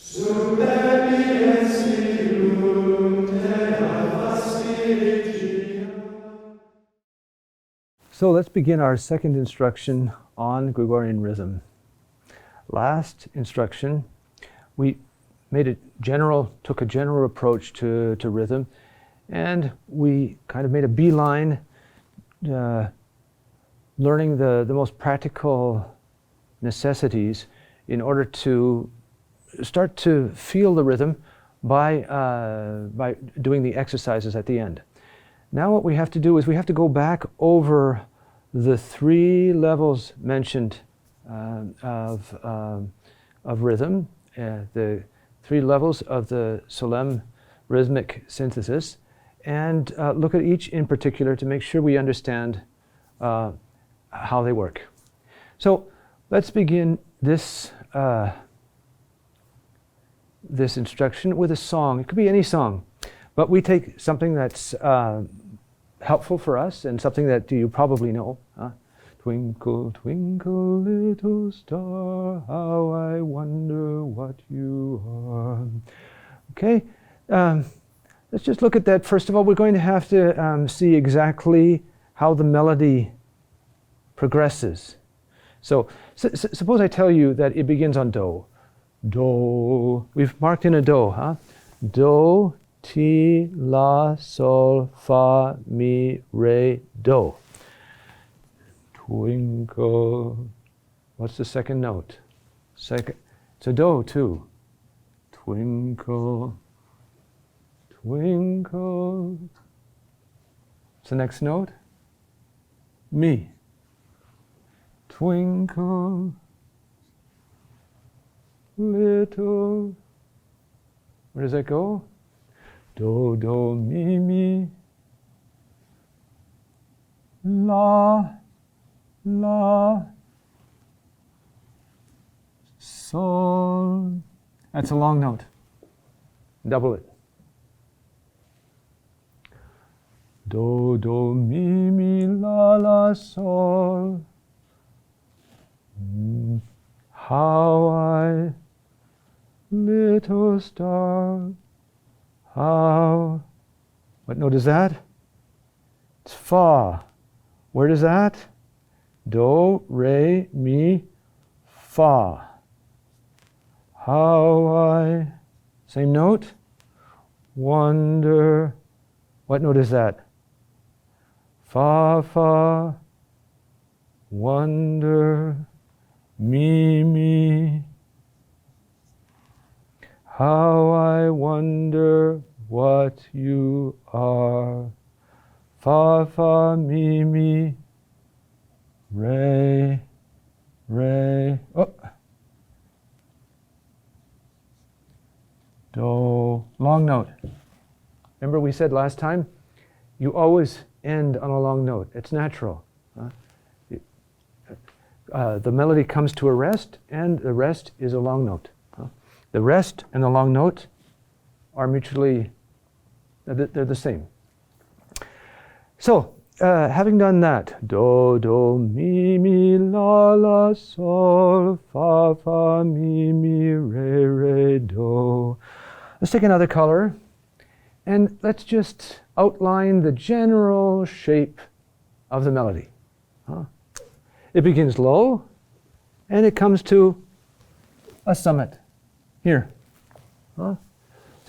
So let's begin our second instruction on Gregorian rhythm. Last instruction, we took a general approach to rhythm, and we kind of made a beeline, learning the most practical necessities in order to start to feel the rhythm by doing the exercises at the end. Now what we have to do is we have to go back over the three levels mentioned of rhythm, the three levels of the Solem rhythmic synthesis, and look at each in particular to make sure we understand how they work. So let's begin this this instruction with a song. It could be any song, but we take something that's helpful for us and something that you probably know. Twinkle, twinkle, little star, how I wonder what you are. Okay, let's just look at that. First of all, we're going to have to see exactly how the melody progresses. So suppose I tell you that it begins on Do. Do. We've marked in a Do, huh? Do, Ti, La, Sol, Fa, Mi, Re, Do. Twinkle. What's the second note? It's a Do too. Twinkle, twinkle. What's the next note? Mi. Twinkle, little. Where does that go? Do, do, mi, mi. La, la. Sol. That's a long note. Double it. Do, do, mi, mi, la, la, sol. How I, little star, how. What note is that? It's Fa. Where is that? Do, re, mi, Fa. How I, same note, wonder. What note is that? Fa, fa, wonder, mi, mi. How I wonder what you are. Fa, fa, mi, mi, re, re. Oh. Do. Long note. Remember we said last time, you always end on a long note. It's natural. The melody comes to a rest, and the rest is a long note. The rest and the long note are mutually, they're the same. So, having done that, do, do, mi, mi, la, la, sol, fa, fa, mi, mi, re, re, do. Let's take another color, and let's just outline the general shape of the melody. It begins low, and it comes to a summit here. So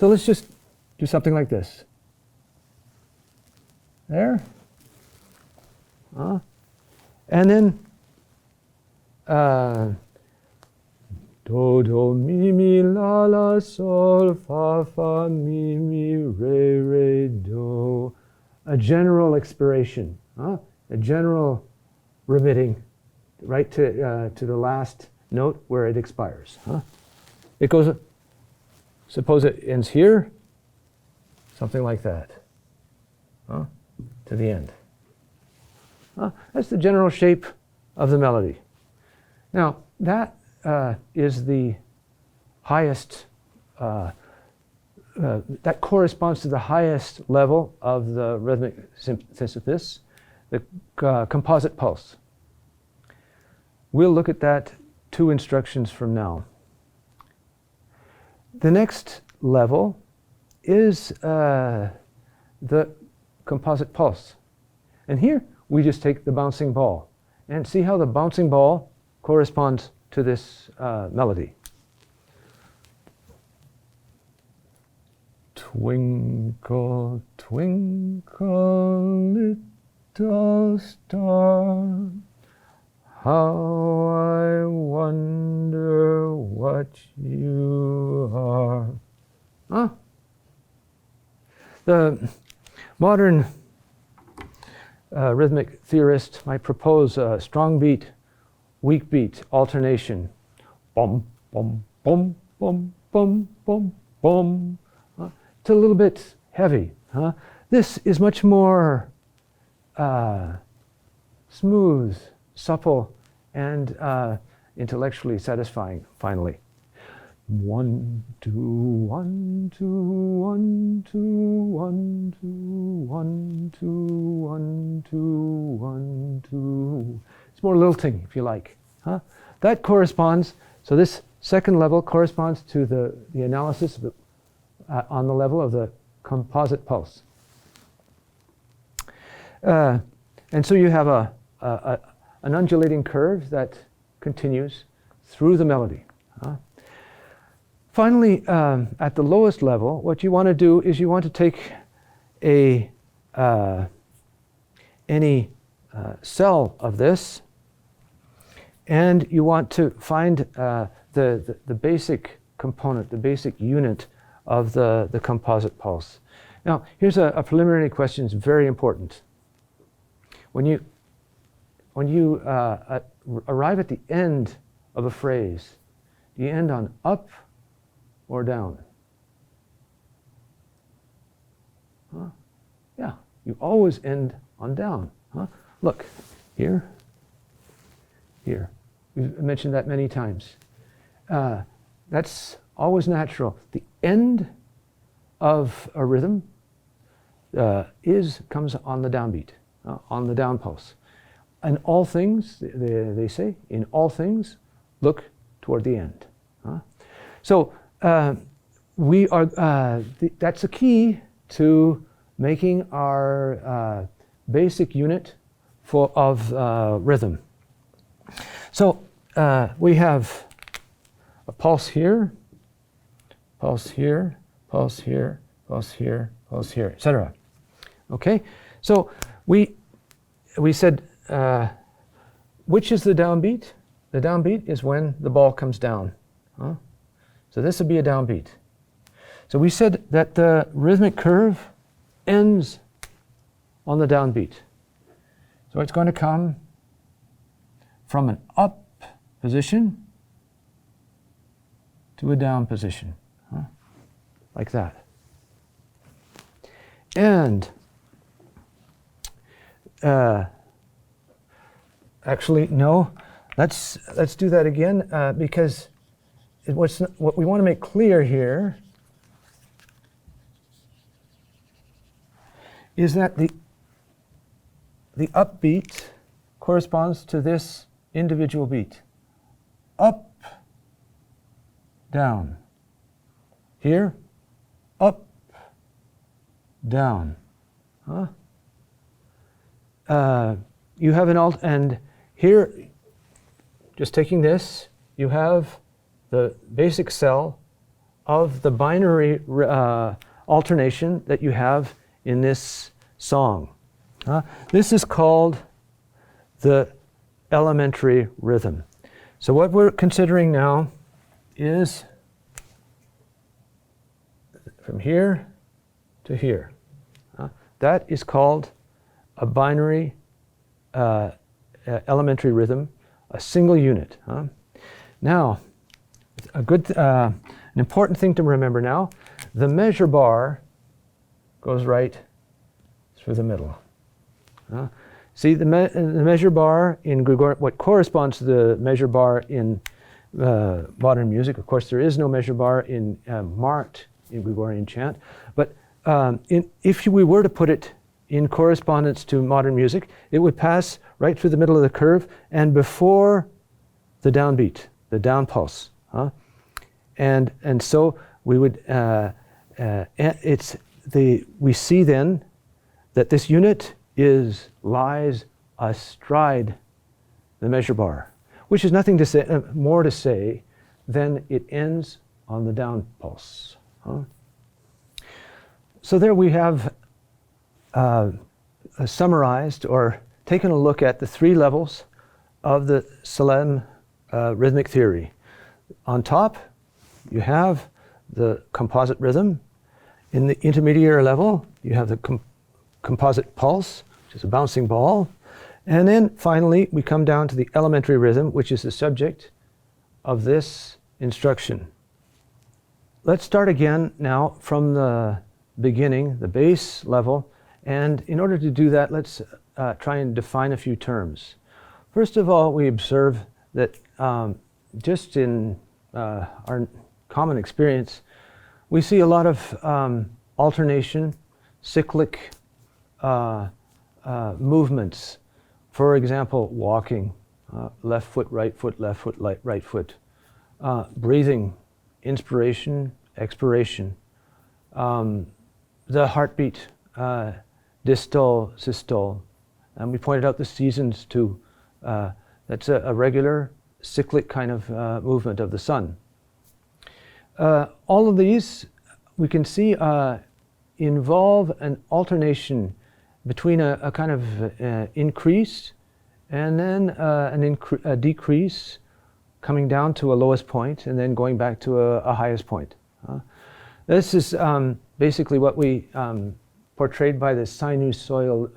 let's just do something like this. There. And then do, do, mi, mi, la, la, sol, fa, fa, mi, mi, re, re, do. A general expiration, a general remitting right to the last note where it expires. It goes, suppose it ends here, something like that, to the end. That's the general shape of the melody. Now, that is the highest, that corresponds to the highest level of the rhythmic synthesis, the composite pulse. We'll look at that 2 instructions from now. The next level is the composite pulse. And here we just take the bouncing ball and see how the bouncing ball corresponds to this melody. Twinkle, twinkle, little star, how I wonder what you are. Huh? The modern rhythmic theorist might propose a strong beat, weak beat alternation. Bum, bum, bum, bum, bum, bum, bum. It's a little bit heavy. Huh? This is much more smooth, supple, and intellectually satisfying, finally. 1, 2, 1, 2, 1, 2, 1, 2, 1, 2, 1, 2, 1, 2. It's more lilting, if you like. Huh? That corresponds, so this second level corresponds to the analysis on the level of the composite pulse. And so you have an undulating curve that continues through the melody. Finally, at the lowest level, what you want to do is you want to take any cell of this, and you want to find the basic component, the basic unit of the composite pulse. Now, here's a preliminary question. It's very important. When you arrive at the end of a phrase, do you end on up or down? Huh? Yeah, you always end on down. Huh? Look, here, here. We've mentioned that many times. That's always natural. The end of a rhythm comes on the downbeat, on the down pulse. In all things, they say, in all things, look toward the end. So we are. That's a key to making our basic unit of rhythm. So we have a pulse here, pulse here, pulse here, pulse here, pulse here, etc. Okay. So we said which is the downbeat? The downbeat is when the ball comes down. So this would be a downbeat. So we said that the rhythmic curve ends on the downbeat. So it's going to come from an up position to a down position, like that. And actually, no. Let's do that again because what we want to make clear here is that the upbeat corresponds to this individual beat. Up, down. Here, up, down. You have an alt, and here, just taking this, you have the basic cell of the binary alternation that you have in this song. This is called the elementary rhythm. So what we're considering now is from here to here. That is called a binary elementary rhythm, a single unit. Now, an important thing to remember now, the measure bar goes right through the middle. See the measure bar in Gregorian, what corresponds to the measure bar in modern music. Of course, there is no measure bar marked in Gregorian chant, but if we were to put it in correspondence to modern music, it would pass right through the middle of the curve and before the downbeat, the down pulse. And so we would, we see then that this unit lies astride the measure bar, which is nothing to say, more to say than it ends on the down pulse. So there we have summarized or taken a look at the three levels of the Salem rhythmic theory. On top, you have the composite rhythm. In the intermediary level, you have the composite pulse, which is a bouncing ball. And then finally, we come down to the elementary rhythm, which is the subject of this instruction. Let's start again now from the beginning, the base level. And in order to do that, let's try and define a few terms. First of all, we observe that just in our common experience, we see a lot of alternation, cyclic movements. For example, walking, left foot, right foot, left foot, right foot. Breathing, inspiration, expiration. The heartbeat, distole, systole. And we pointed out the seasons too. That's a regular cyclic kind of movement of the sun. All of these we can see involve an alternation between a kind of increase and then a decrease coming down to a lowest point and then going back to a highest point. This is basically what we portrayed by the sinusoidal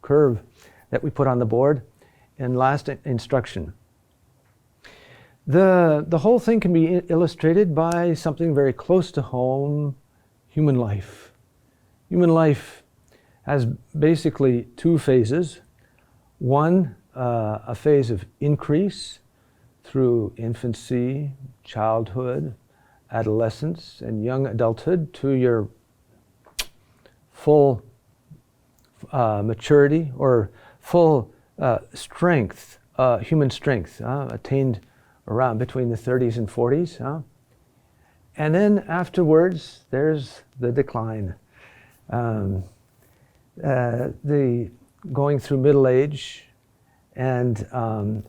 curve that we put on the board in last instruction. The whole thing can be illustrated by something very close to home, human life. Human life has basically two phases. One, a phase of increase through infancy, childhood, adolescence, and young adulthood to your full maturity or full strength, human strength, attained around between the 30s and 40s. And then afterwards, there's the decline. The going through middle age, and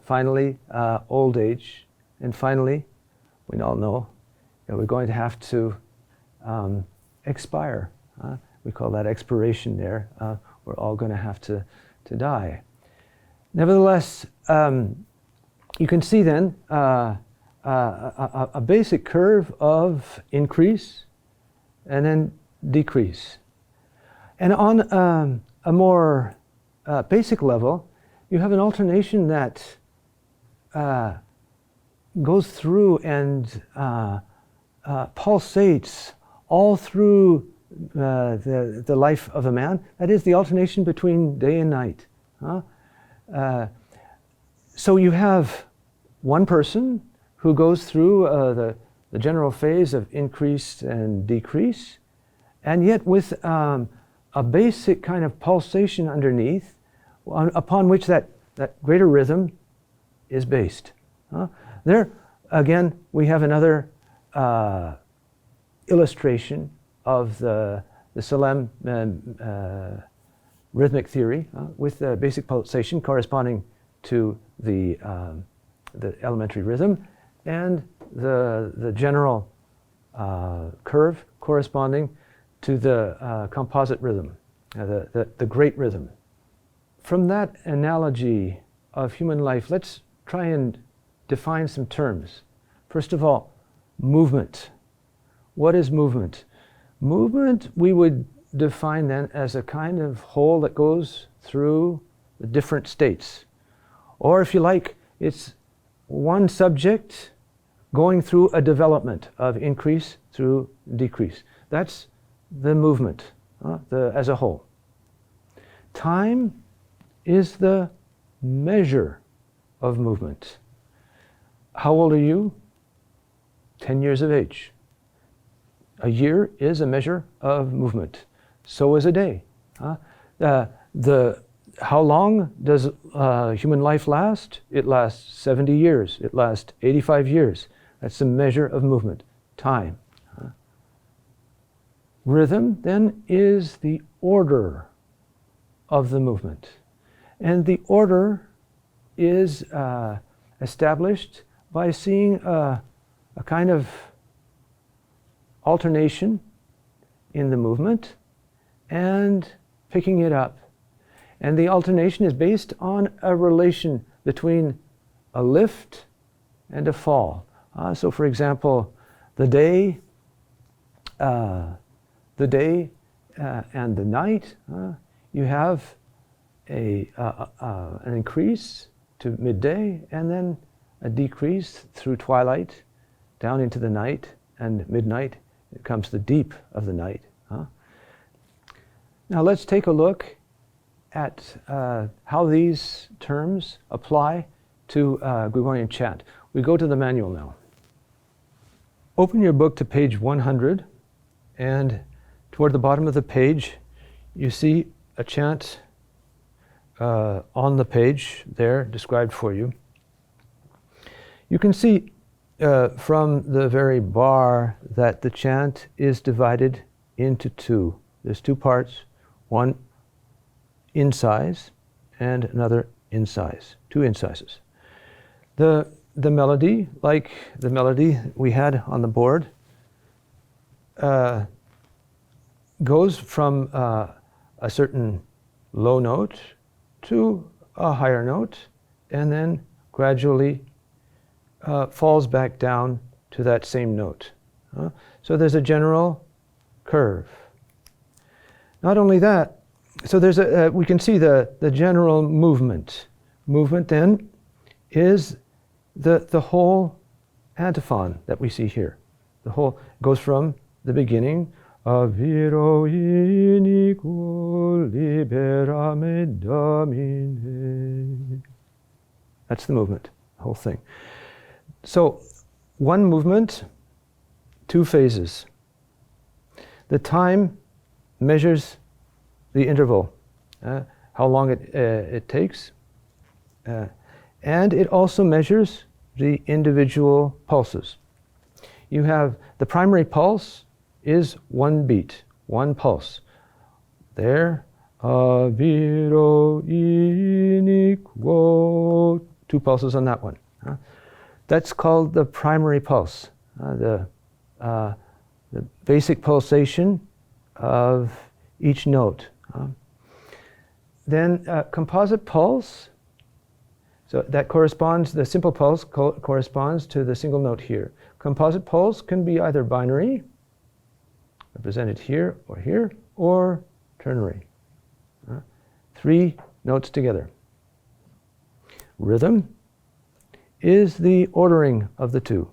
finally old age, and finally, we all know that we're going to have to expire. We call that expiration there. We're all going to have to die. Nevertheless, you can see then a basic curve of increase and then decrease. And on a more basic level, you have an alternation that goes through and pulsates all through the life of a man. That is the alternation between day and night. So you have one person who goes through the general phase of increase and decrease, and yet with a basic kind of pulsation underneath upon which that greater rhythm is based. There, again, we have another illustration of the Salem rhythmic theory with the basic pulsation corresponding to the elementary rhythm and the general curve corresponding to the composite rhythm, the great rhythm. From that analogy of human life, let's try and define some terms. First of all, movement. What is movement? Movement we would define then as a kind of whole that goes through the different states. Or if you like, it's one subject going through a development of increase through decrease. That's the movement as a whole. Time is the measure of movement. How old are you? 10 years of age. A year is a measure of movement. So is a day. How long does human life last? It lasts 70 years. It lasts 85 years. That's the measure of movement, time. Rhythm then is the order of the movement. And the order is established by seeing a kind of alternation in the movement and picking it up. And the alternation is based on a relation between a lift and a fall. So for example, the day and the night, you have an increase to midday and then a decrease through twilight down into the night, and midnight it comes the deep of the night. Now let's take a look at how these terms apply to Gregorian chant. We go to the manual now. Open your book to page 100, and toward the bottom of the page you see a chant on the page there described for you. You can see from the very bar that the chant is divided into two. There's two parts, one incise and another incise, two incises. The melody, like the melody we had on the board, goes from a certain low note to a higher note, and then gradually falls back down to that same note. So there's a general curve. Not only that, so there's we can see the general movement. Movement then is the whole antiphon that we see here. The whole goes from the beginning, Aviro inico liberame Domine. That's the movement, the whole thing. So one movement, two phases. The time measures the interval, how long it takes, and it also measures the individual pulses. You have the primary pulse is one beat, one pulse. There, Aviro iniquo, two pulses on that one. That's called the primary pulse, the basic pulsation of each note. Then composite pulse, so that corresponds, the simple pulse corresponds to the single note here. Composite pulse can be either binary, represented here, or ternary. Three notes together. Rhythm is the ordering of the two.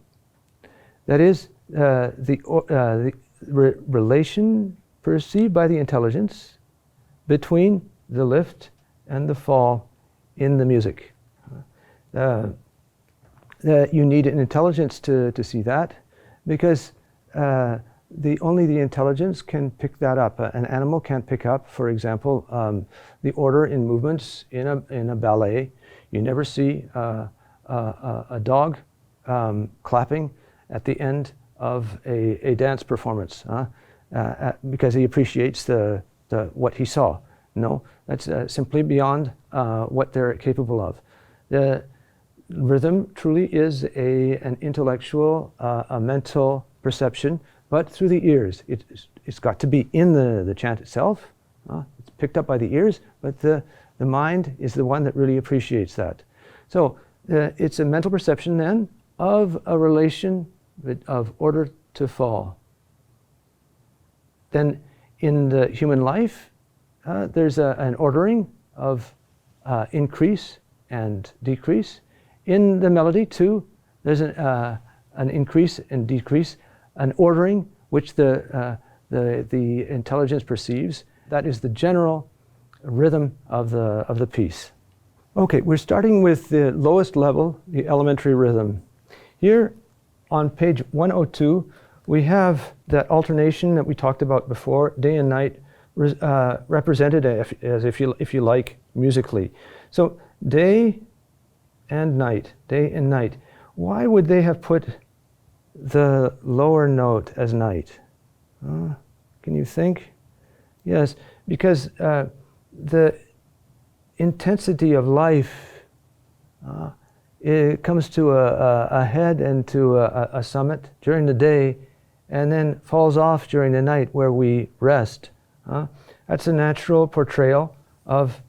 That is, the relation perceived by the intelligence between the lift and the fall in the music. You need an intelligence to see that, because only the intelligence can pick that up. An animal can't pick up, for example, the order in movements in a ballet. You never see a dog clapping at the end of a dance performance because he appreciates what he saw. No, that's simply beyond what they're capable of. The rhythm truly is an intellectual, a mental perception, but through the ears. It's got to be in the chant itself. It's picked up by the ears, but the mind is the one that really appreciates that. So it's a mental perception then of a relation of order to fall. Then in the human life, there's an ordering of increase and decrease. In the melody too, there's an increase and decrease, an ordering which the intelligence perceives. That is the general rhythm of the piece. Okay, we're starting with the lowest level, the elementary rhythm. Here on page 102, we have that alternation that we talked about before, day and night, represented as if you like, musically. So day and night, day and night. Why would they have put the lower note as night? Can you think? Yes, because the intensity of life, it comes to a head and to a summit during the day, and then falls off during the night where we rest. That's a natural portrayal of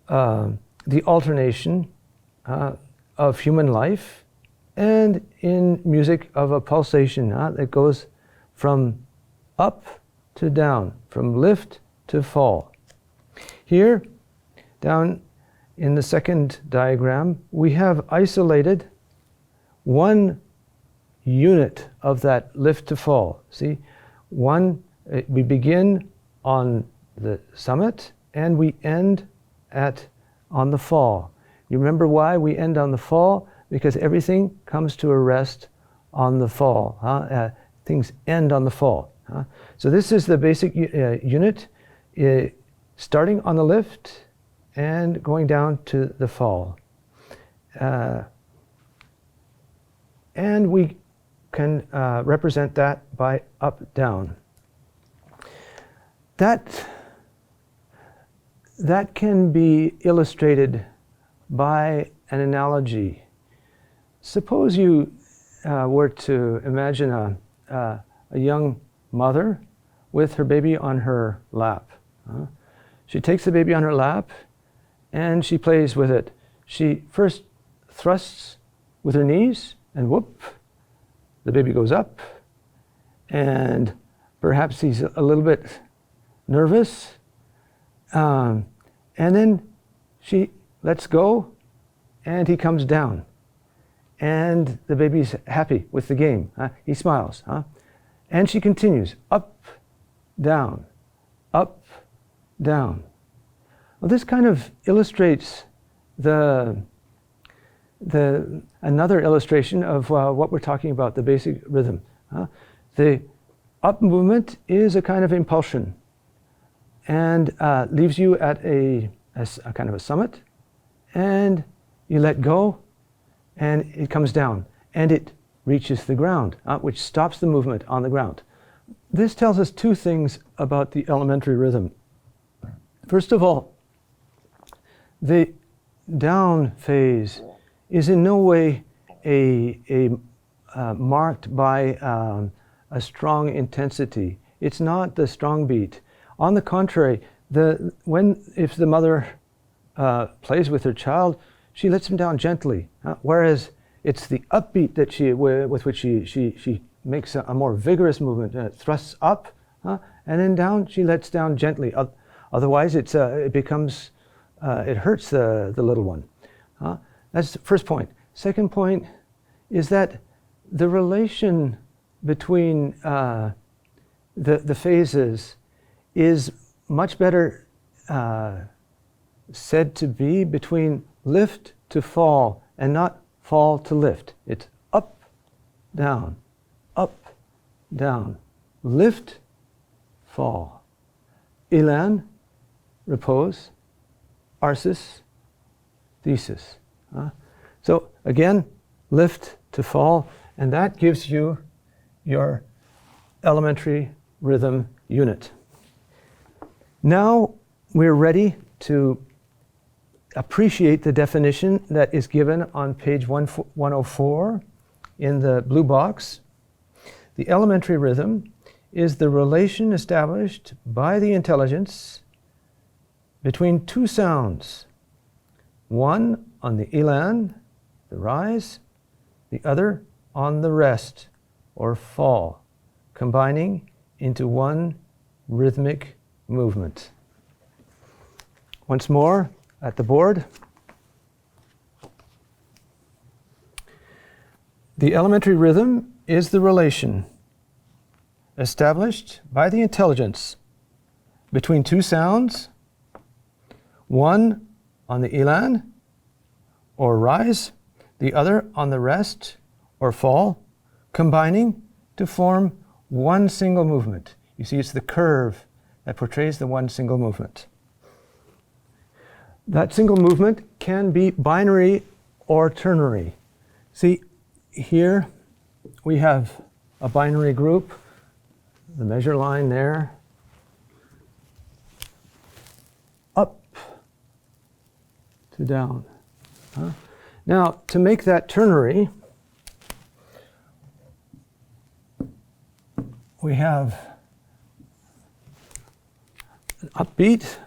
the alternation of human life, and in music of a pulsation that goes from up to down, from lift to fall. Here, down in the second diagram, we have isolated one unit of that lift to fall. See, we begin on the summit and we end on the fall. You remember why we end on the fall? Because everything comes to a rest on the fall. Things end on the fall. So this is the basic unit, starting on the lift and going down to the fall. And we can represent that by up, down. That can be illustrated by an analogy. Suppose you were to imagine a young mother with her baby on her lap. She takes the baby on her lap and she plays with it. She first thrusts with her knees, and whoop, the baby goes up, and perhaps he's a little bit nervous, and then she lets go and he comes down, and the baby's happy with the game. He smiles, and she continues up, down, up, down. Well, this kind of illustrates another illustration of what we're talking about, the basic rhythm. The up movement is a kind of impulsion and leaves you at a kind of a summit, and you let go and it comes down and it reaches the ground, which stops the movement on the ground. This tells us two things about the elementary rhythm. First of all, the down phase is in no way marked by a strong intensity. It's not the strong beat. On the contrary, if the mother plays with her child, she lets him down gently, whereas it's the upbeat that with which she makes a more vigorous movement, thrusts up, and then down. She lets down gently. Otherwise, it hurts the little one. That's the first point. Second point is that the relation between the phases is much better said to be between lift to fall and not fall to lift. It's up, down, lift, fall. Elan, repose. Arsis, thesis. So again, lift to fall, and that gives you your elementary rhythm unit. Now we're ready to appreciate the definition that is given on page 104 in the blue box. The elementary rhythm is the relation established by the intelligence between two sounds, one on the elan, the rise, the other on the rest, or fall, combining into one rhythmic movement. Once more at the board. The elementary rhythm is the relation established by the intelligence between two sounds, one on the elan, or rise, the other on the rest, or fall, combining to form one single movement. You see, it's the curve that portrays the one single movement. That single movement can be binary or ternary. See, here we have a binary group, the measure line there, up to down. Now, to make that ternary, we have an upbeat,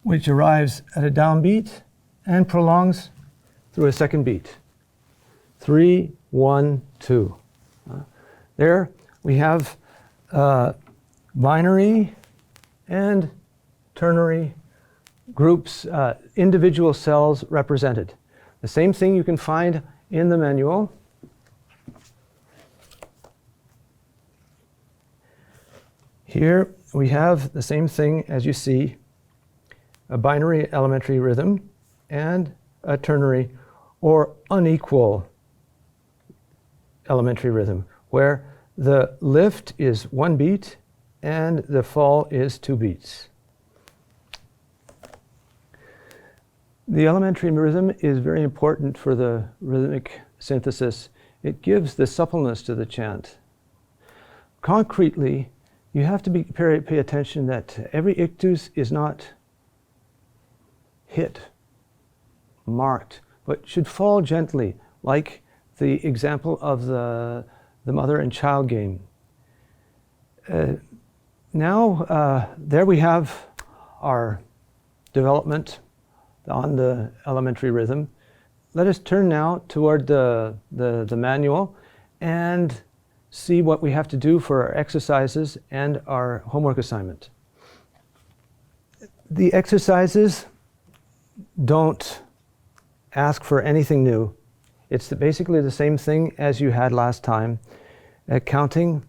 which arrives at a downbeat and prolongs through a second beat. 3, 1, 2. There we have binary and ternary groups, individual cells represented. The same thing you can find in the manual. Here we have the same thing as you see, a binary elementary rhythm and a ternary or unequal elementary rhythm, where the lift is 1 beat and the fall is 2 beats. The elementary rhythm is very important for the rhythmic synthesis. It gives the suppleness to the chant. Concretely, you have to pay attention that every ictus is not hit, marked, but should fall gently, like the example of the mother and child game. Now, there we have our development on the elementary rhythm. Let us turn now toward the manual and see what we have to do for our exercises and our homework assignment. The exercises don't ask for anything new. It's basically the same thing as you had last time. Counting,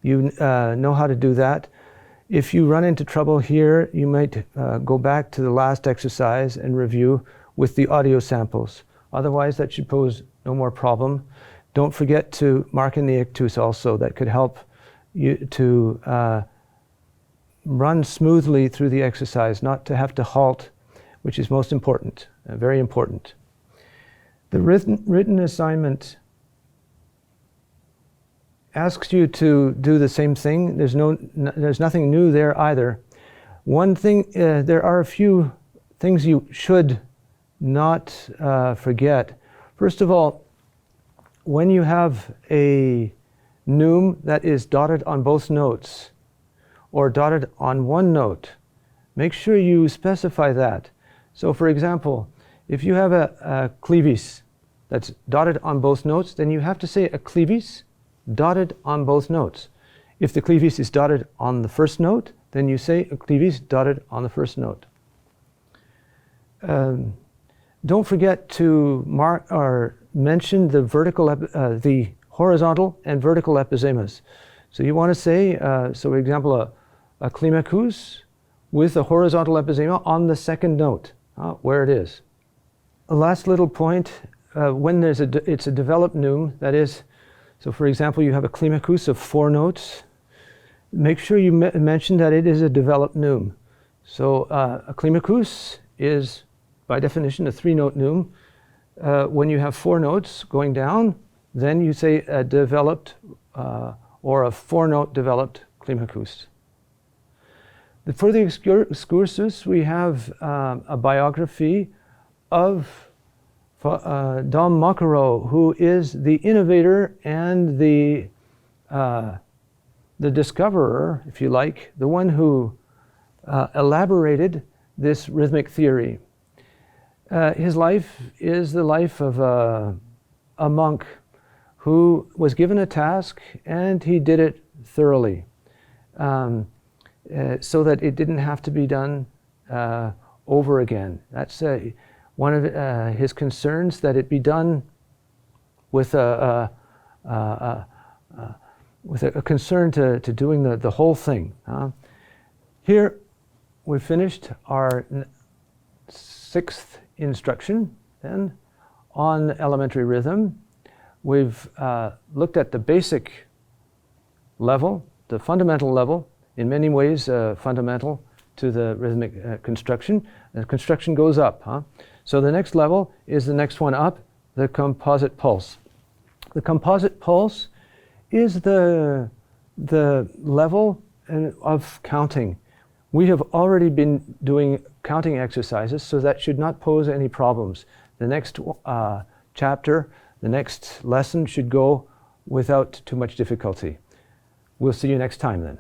you know how to do that. If you run into trouble here, you might go back to the last exercise and review with the audio samples. Otherwise, that should pose no more problem. Don't forget to mark in the ictus also. That could help you to run smoothly through the exercise, not to have to halt, which is most important, very important. The written assignment asks you to do the same thing. There's nothing new there either. One thing, there are a few things you should not forget. First of all, when you have a neum that is dotted on both notes or dotted on one note, make sure you specify that. So for example, if you have a clevis that's dotted on both notes, then you have to say a clevis dotted on both notes. If the clevis is dotted on the first note, then you say a clevis dotted on the first note. Don't forget to mark or mention the the horizontal and vertical epizemas. So you want to say, so for example, a climacus with a horizontal epizema on the second note, where it is. A last little point, when it's a developed neum, that is, so for example, you have a climacus of 4 notes, make sure you mention that it is a developed neum. So a climacus is, by definition, a 3-note neum. When you have 4 notes going down, then you say a developed or a 4-note developed climacus. For the excursus, we have a biography of Dom Makarov, who is the innovator and the discoverer, if you like, the one who elaborated this rhythmic theory. His life is the life of a monk who was given a task and he did it thoroughly, so that it didn't have to be done over again. That's one of his concerns, that it be done with a concern to doing the whole thing. Here we've finished our 6th instruction then on elementary rhythm. We've looked at the basic level, the fundamental level, in many ways fundamental to the rhythmic construction. The construction goes up. So the next level is the next one up, the composite pulse. The composite pulse is the level of counting. We have already been doing counting exercises, so that should not pose any problems. The next chapter, the next lesson should go without too much difficulty. We'll see you next time then.